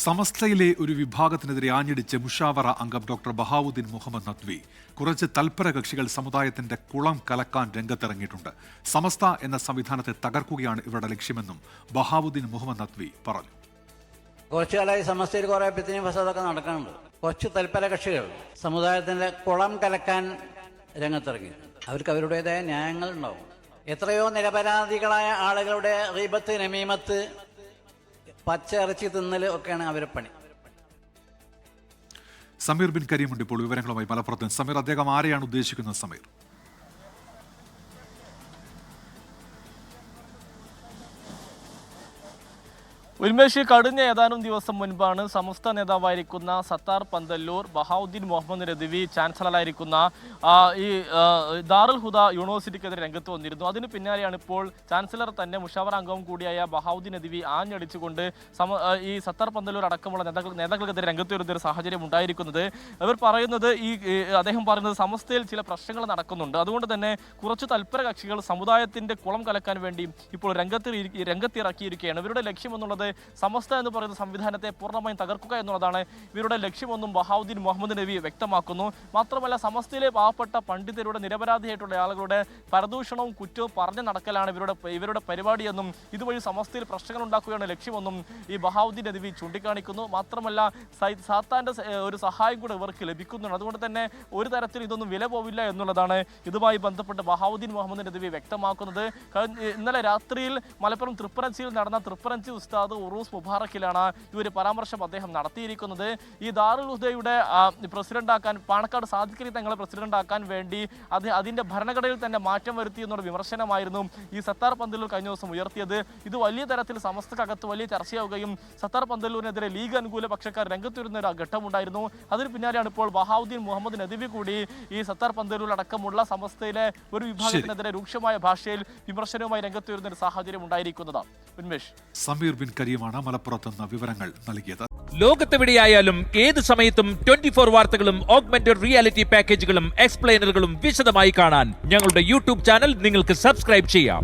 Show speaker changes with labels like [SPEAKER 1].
[SPEAKER 1] സമസ്തയിലെ ഒരു വിഭാഗത്തിനെതിരെ ആഞ്ഞടിച്ച് മുഷാവറ അംഗം ഡോക്ടർ ബഹാവുദ്ദീൻ മുഹമ്മദ് നദ്വി കുറച്ച് തൽപര കക്ഷികൾ സമുദായത്തിന്റെ കുളം കലക്കാൻ രംഗത്തിറങ്ങിയിട്ടുണ്ട്. സമസ്ത എന്ന സംവിധാനത്തെ തകർക്കുകയാണ് ഇവരുടെ ലക്ഷ്യമെന്നും ബഹാവുദ്ദീൻ മുഹമ്മദ് നദ്വി പറഞ്ഞു.
[SPEAKER 2] കുറച്ചു കാലമായി സമസ്തയിൽ കുറെ പിത്തിനും ഫസാദൊക്കെ നടക്കുന്നുണ്ട്. കുറച്ച് തൽപര കക്ഷികൾ സമുദായത്തിന്റെ കുളം കലക്കാൻ രംഗത്തിറങ്ങി. അവർക്ക് അവരുടേതായ ന്യായങ്ങൾ ഉണ്ടാവും. എത്രയോ നിരപരാധികളായ ആളുകളുടെ ഗീബത്ത്, നമീമത്ത്, പച്ച ഇറച്ചി തിന്നല് ഒക്കെയാണ് അവരുടെ പണി.
[SPEAKER 1] സമീർ ബിൻ കരീമുണ്ട് ഇപ്പോൾ വിവരങ്ങളുമായി മലപ്പുറത്ത്. സമീർ, അദ്ദേഹം ആരെയാണ് ഉദ്ദേശിക്കുന്നത്? സമീർ,
[SPEAKER 3] ഉന്മേഷ്, കഴിഞ്ഞ ഏതാനും ദിവസം മുൻപാണ് സമസ്ത നേതാവായിരിക്കുന്ന സത്താർ പന്തല്ലൂർ ബഹാവുദ്ദീൻ മുഹമ്മദ് നദ്വി ചാൻസലറായിരിക്കുന്ന ഈ ദാറുൽ ഹുദ യൂണിവേഴ്സിറ്റിക്കെതിരെ രംഗത്ത് വന്നിരുന്നു. അതിന് പിന്നാലെയാണ് ഇപ്പോൾ ചാൻസലർ തന്നെ മുഷാവറ അംഗവും കൂടിയായ ബഹാവുദ്ദീൻ നദ്വി ആഞ്ഞടിച്ചുകൊണ്ട് ഈ സത്താർ പന്തല്ലൂർ അടക്കമുള്ള നേതാക്കൾക്കെതിരെ രംഗത്ത് വരുന്ന ഒരു സാഹചര്യം ഉണ്ടായിരിക്കുന്നത്. അവർ പറയുന്നത് അദ്ദേഹം പറയുന്നത് സമസ്തയിൽ ചില പ്രശ്നങ്ങൾ നടക്കുന്നുണ്ട്, അതുകൊണ്ട് തന്നെ കുറച്ച് തൽപര കക്ഷികൾ സമുദായത്തിന്റെ കുളം കലക്കാൻ വേണ്ടി ഇപ്പോൾ രംഗത്തിറക്കിയിരിക്കുകയാണ്. ഇവരുടെ ലക്ഷ്യം എന്നുള്ളത് സമസ്ത എന്ന് പറയുന്ന സംവിധാനത്തെ പൂർണ്ണമായും തകർക്കുക എന്നുള്ളതാണ് ഇവരുടെ ലക്ഷ്യമെന്നും ബഹാവുദ്ദീൻ മുഹമ്മദ് നദ്വി വ്യക്തമാക്കുന്നു. മാത്രമല്ല, സമസ്തയിലെ പാവപ്പെട്ട പണ്ഡിതരുടെ നിരപരാധിയായിട്ടുള്ള ആളുകളുടെ പരദൂഷണവും കുറ്റവും പറഞ്ഞു നടക്കലാണ് ഇവരുടെ പരിപാടിയെന്നും ഇതുവഴി സമസ്തയിൽ പ്രശ്നങ്ങൾ ഉണ്ടാക്കുകയാണ് ലക്ഷ്യമെന്നും ഈ ബഹാവുദ്ദീൻ നദ്വി ചൂണ്ടിക്കാണിക്കുന്നു. മാത്രമല്ല, സാത്താന്റെ ഒരു സഹായം കൂടെ ഇവർക്ക് ലഭിക്കുന്നുണ്ട്. അതുകൊണ്ട് തന്നെ ഒരു തരത്തിൽ ഇതൊന്നും വില പോവില്ല എന്നുള്ളതാണ് ഇതുമായി ബന്ധപ്പെട്ട് ബഹാവുദ്ദീൻ മുഹമ്മദ് നദ്വി വ്യക്തമാക്കുന്നത്. ഇന്നലെ രാത്രിയിൽ മലപ്പുറം തൃപ്പനച്ചിയിൽ നടന്ന തൃപ്പനച്ചി ഉസ്താദ് ഉറൂസ് മുബാറക്കിലാണ് ഈ ഒരു പരാമർശം അദ്ദേഹം നടത്തിയിരിക്കുന്നത്. ഈ ദാറുൽ ഹുദയുടെ പ്രസിഡന്റാക്കാൻ, പാണക്കാട് സാദിഖലി തങ്ങളെ പ്രസിഡന്റാക്കാൻ വേണ്ടി അതിന്റെ ഭരണഘടനയിൽ തന്നെ മാറ്റം വരുത്തി എന്നുള്ള വിമർശനമായിരുന്നു ഈ സത്താർ പന്തല്ലൂർ കഴിഞ്ഞ ദിവസം ഉയർത്തിയത്. ഇത് വലിയ തരത്തിൽ സമസ്തക്കകത്ത് വലിയ ചർച്ചയാവുകയും സത്താർ പന്തല്ലൂരിനെതിരെ ലീഗ് അനുകൂല പക്ഷക്കാർ രംഗത്ത് വരുന്ന ഒരു ഘട്ടമുണ്ടായിരുന്നു. അതിന് പിന്നാലെയാണ് ഇപ്പോൾ ബഹാവുദ്ദീൻ മുഹമ്മദ് നദ്വി കൂടി ഈ സത്താർ പന്തല്ലൂർ അടക്കമുള്ള സമസ്തയിലെ ഒരു വിഭാഗത്തിനെതിരെ രൂക്ഷമായ ഭാഷയിൽ വിമർശനവുമായി രംഗത്ത് വരുന്ന ഒരു സാഹചര്യം ഉണ്ടായിരിക്കുന്നത്. ഉന്മേഷ്,
[SPEAKER 1] സമീർ ബിൻ കരീമാണ് മലപ്പുറത്ത് നിന്ന് വിവരങ്ങൾ നൽകിയത്.
[SPEAKER 4] ലോകത്തെവിടെയായാലും ഏത് സമയത്തും 24 വാർത്തകളും ഓഗ്മെന്റഡ് റിയാലിറ്റി പാക്കേജുകളും എക്സ്പ്ലെയിനറുകളും വിശദമായി കാണാൻ ഞങ്ങളുടെ യൂട്യൂബ് ചാനൽ നിങ്ങൾക്ക് സബ്സ്ക്രൈബ് ചെയ്യാം.